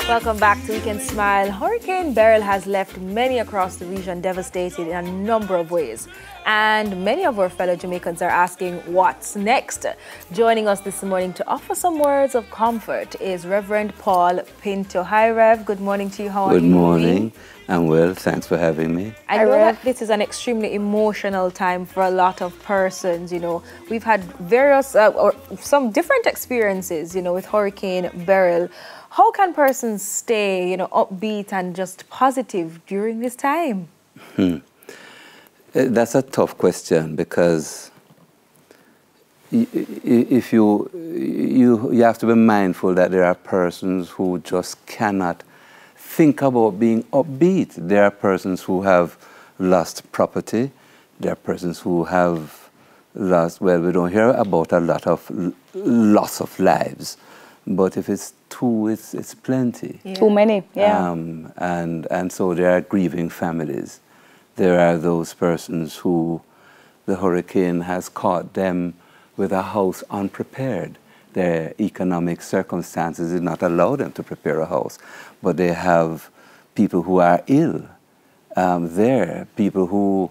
Welcome back to Weekend Smile. Hurricane Beryl has left many across the region devastated in a number of ways. And many of our fellow Jamaicans are asking what's next. Joining us this morning to offer some words of comfort is Reverend Paul Pinto. Hi, Rev. Good morning to you. How are you? Good morning. I'm well. Thanks for having me. I know that this is an extremely emotional time for a lot of persons. You know, we've had various or some different experiences, you know, with Hurricane Beryl. How can persons stay, you know, upbeat and just positive during this time? That's a tough question because if you have to be mindful that there are persons who just cannot think about being upbeat. There are persons who have lost property. There are persons who have lost, well, we don't hear about a lot of loss of lives. But if it's two, it's plenty. Yeah. Too many, yeah. And so there are grieving families. There are those persons who the hurricane has caught them with a house unprepared. Their economic circumstances did not allow them to prepare a house. But they have people who are ill there, people who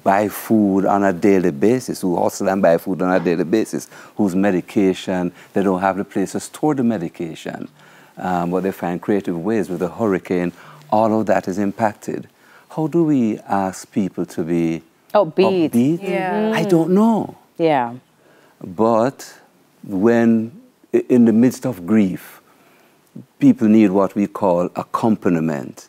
buy food on a daily basis, who hustle and buy food on a daily basis, whose medication, they don't have the place to store the medication. But they find creative ways. With the hurricane, all of that is impacted. How do we ask people to be upbeat? Yeah. I don't know. Yeah. But when, in the midst of grief, people need what we call accompaniment.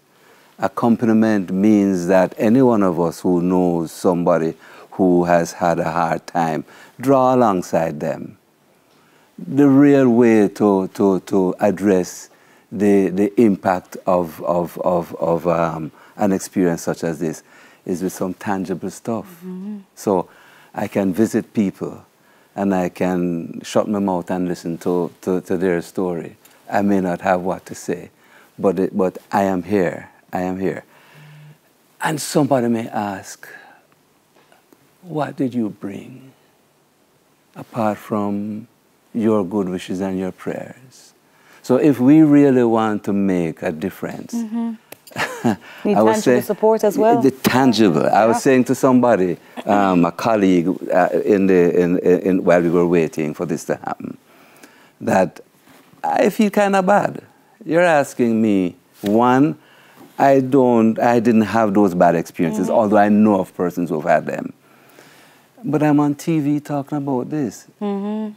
Accompaniment means that any one of us who knows somebody who has had a hard time, draw alongside them. The real way to address the impact of an experience such as this is with some tangible stuff. Mm-hmm. So I can visit people and I can shut my mouth and listen to their story. I may not have what to say, but I am here. I am here. And somebody may ask, what did you bring apart from your good wishes and your prayers? So if we really want to make a difference, need tangible support as well. The tangible. I was saying to somebody, a colleague, while we were waiting for this to happen, that I feel kind of bad. You're asking me, one, I didn't have those bad experiences, although I know of persons who've had them. But I'm on TV talking about this. We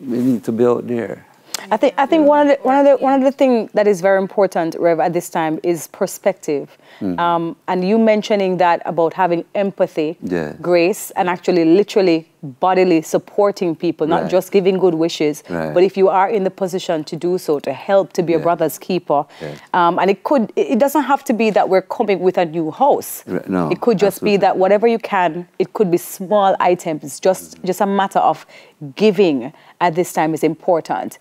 need to be out there. I think one of the things that is very important, Rev, at this time is perspective. And you mentioning that about having empathy, grace, and actually literally bodily supporting people, not just giving good wishes, but if you are in the position to do so, to help, to be a brother's keeper. And it doesn't have to be that we're coming with a new house. No, it could just be that whatever you can, it could be small items. It's just a matter of giving at this time is important.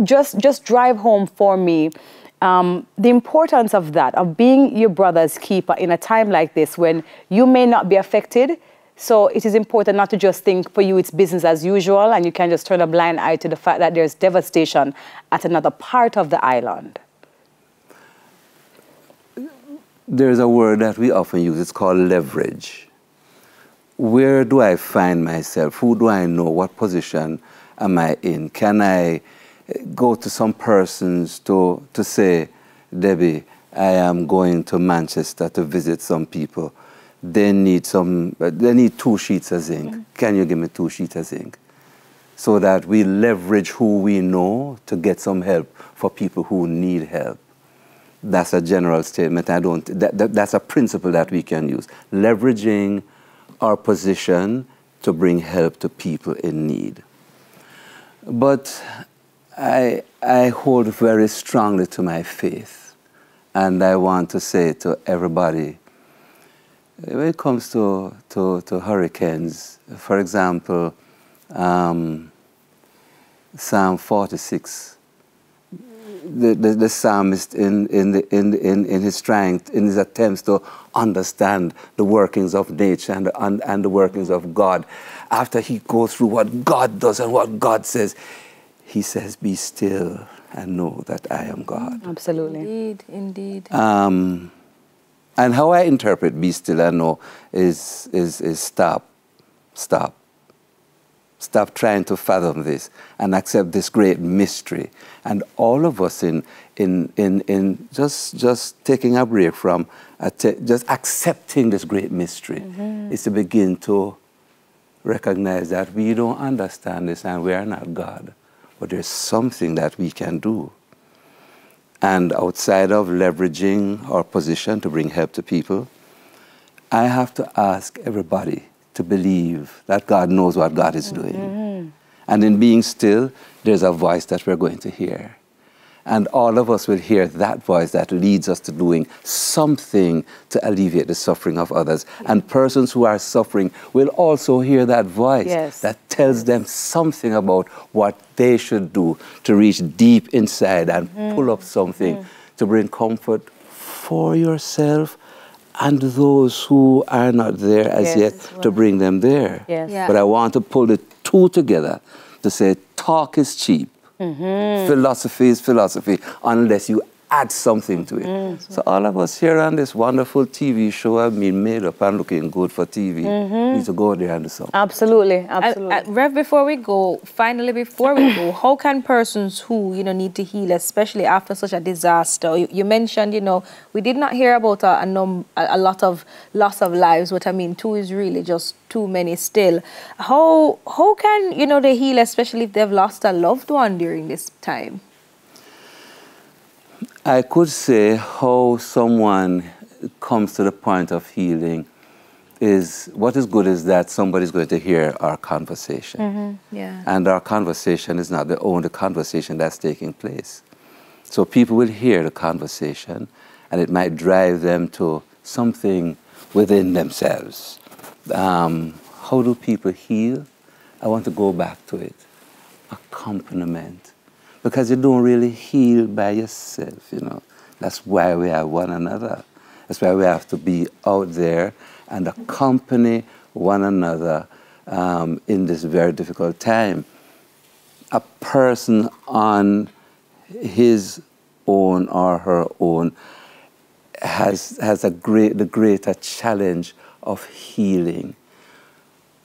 Just drive home for me the importance of that, of being your brother's keeper in a time like this when you may not be affected. So it is important not to just think for you it's business as usual and you can just turn a blind eye to the fact that there's devastation at another part of the island. There's a word that we often use, it's called leverage. Where do I find myself? Who do I know? What position am I in? Can I go to some persons to say, Debbie, I am going to Manchester to visit some people. They need 2 sheets of zinc. Can you give me 2 sheets of zinc? So that we leverage who we know to get some help for people who need help. That's a general statement. That's a principle that we can use. Leveraging our position to bring help to people in need. But I hold very strongly to my faith. And I want to say to everybody, when it comes to hurricanes, for example, Psalm 46, the psalmist in his strength, in his attempts to understand the workings of nature and the workings of God, after he goes through what God does and what God says, he says, be still and know that I am God. Absolutely. Indeed, indeed. And how I interpret be still and know is stop. Stop trying to fathom this and accept this great mystery. And all of us in just taking a break from just accepting this great mystery is to begin to recognize that we don't understand this and we are not God, but there's something that we can do. And outside of leveraging our position to bring help to people, I have to ask everybody to believe that God knows what God is doing. And in being still, there's a voice that we're going to hear. And all of us will hear that voice that leads us to doing something to alleviate the suffering of others. And persons who are suffering will also hear that voice that tells them something about what they should do to reach deep inside and pull up something to bring comfort for yourself and those who are not there as yet to bring them there. But I want to pull the two together to say talk is cheap. Philosophy is philosophy unless you add something to it. So all of us here on this wonderful TV show have been made up and looking good for TV. Need to go there and do something. Absolutely, absolutely. Rev, before we go, how can persons who need to heal, especially after such a disaster? You mentioned, we did not hear about a lot of loss of lives, but I mean, 2 is really just too many still. How can they heal, especially if they've lost a loved one during this time? I could say how someone comes to the point of healing is, what is good is that somebody's going to hear our conversation. And our conversation is not the only conversation that's taking place. So people will hear the conversation and it might drive them to something within themselves. How do people heal? I want to go back to it. Accompaniment. Because you don't really heal by yourself, That's why we have one another. That's why we have to be out there and accompany one another in this very difficult time. A person on his own or her own has the greater challenge of healing.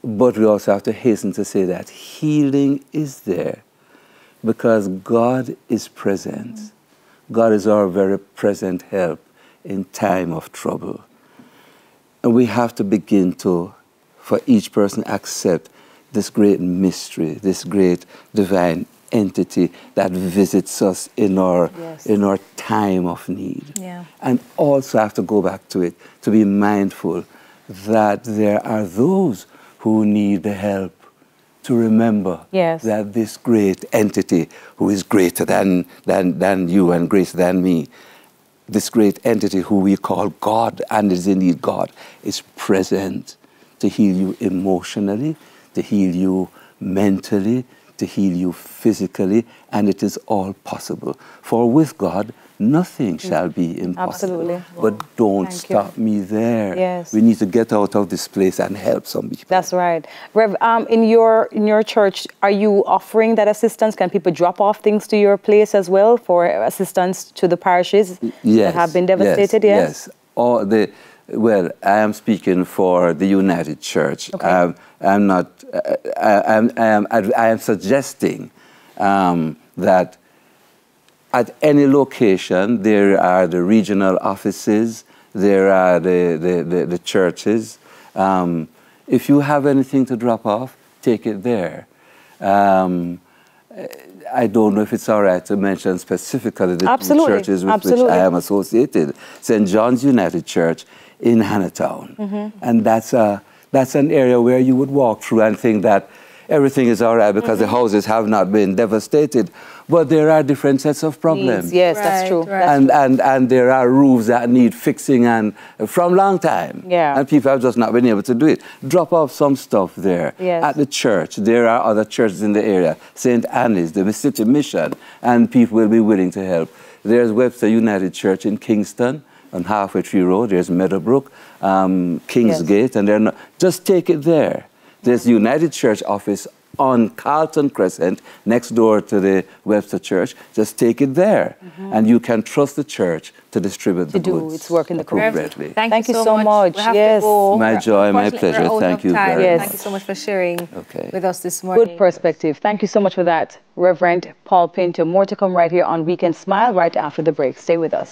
But we also have to hasten to say that healing is there. Because God is present. God is our very present help in time of trouble. And we have to begin to, for each person, accept this great mystery, this great divine entity that visits us in our time of need. And also have to go back to it, to be mindful that there are those who need the help. To remember that this great entity who is greater than you and greater than me, this great entity who we call God, and is indeed God, is present to heal you emotionally, to heal you mentally, to heal you physically, and it is all possible. For with God, nothing shall be impossible. Absolutely. But don't stop me there. We need to get out of this place and help some people. That's right. Rev, in your church, are you offering that assistance? Can people drop off things to your place as well for assistance to the parishes that have been devastated? Yes. Well, I am speaking for the United Church. I am suggesting that at any location, there are the regional offices, there are the churches. If you have anything to drop off, take it there. I don't know if it's all right to mention specifically the two churches with which I am associated. St. John's United Church in Hannahtown. And that's an area where you would walk through and think that everything is all right because the houses have not been devastated. But there are different sets of problems. Yes, that's true. And there are roofs that need fixing and from long time. And people have just not been able to do it. Drop off some stuff there. At the church, there are other churches in the area, St. Anne's, the Mississippi Mission, and people will be willing to help. There's Webster United Church in Kingston on Halfway Tree Road. There's Meadowbrook, Kingsgate, and they're not. Just take it there. There's United Church office on Carlton Crescent, next door to the Webster Church. Just take it there, and you can trust the church to distribute the goods its work in the appropriately. Thank you so much. We have Yes. to go. My joy, my Unfortunately, pleasure. we're out Thank of you time. very Yes. much. Thank you so much for sharing with us this morning. Good perspective. Thank you so much for that, Reverend Paul Pinto. More to come right here on Weekend Smile right after the break. Stay with us.